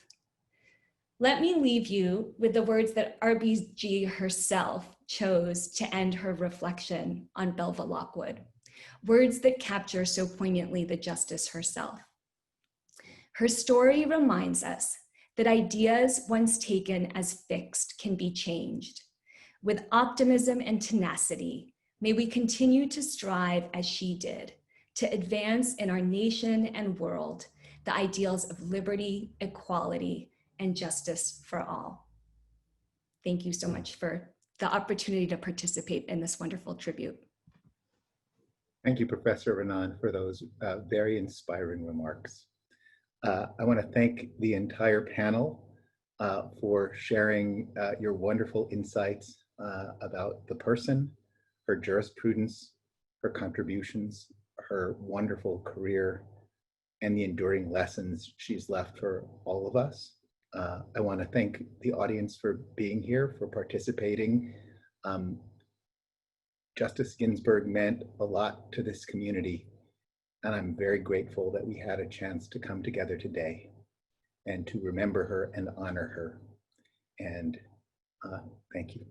Let me leave you with the words that RBG herself chose to end her reflection on Belva Lockwood, words that capture so poignantly the justice herself. Her story reminds us that ideas once taken as fixed can be changed. With optimism and tenacity, may we continue to strive as she did, to advance in our nation and world the ideals of liberty, equality, and justice for all. Thank you so much for the opportunity to participate in this wonderful tribute. Thank you, Professor Renan, for those very inspiring remarks. I want to thank the entire panel for sharing your wonderful insights about the person, her jurisprudence, her contributions, her wonderful career, and the enduring lessons she's left for all of us. I want to thank the audience for being here, for participating. Justice Ginsburg meant a lot to this community, and I'm very grateful that we had a chance to come together today and to remember her and honor her. And Thank you.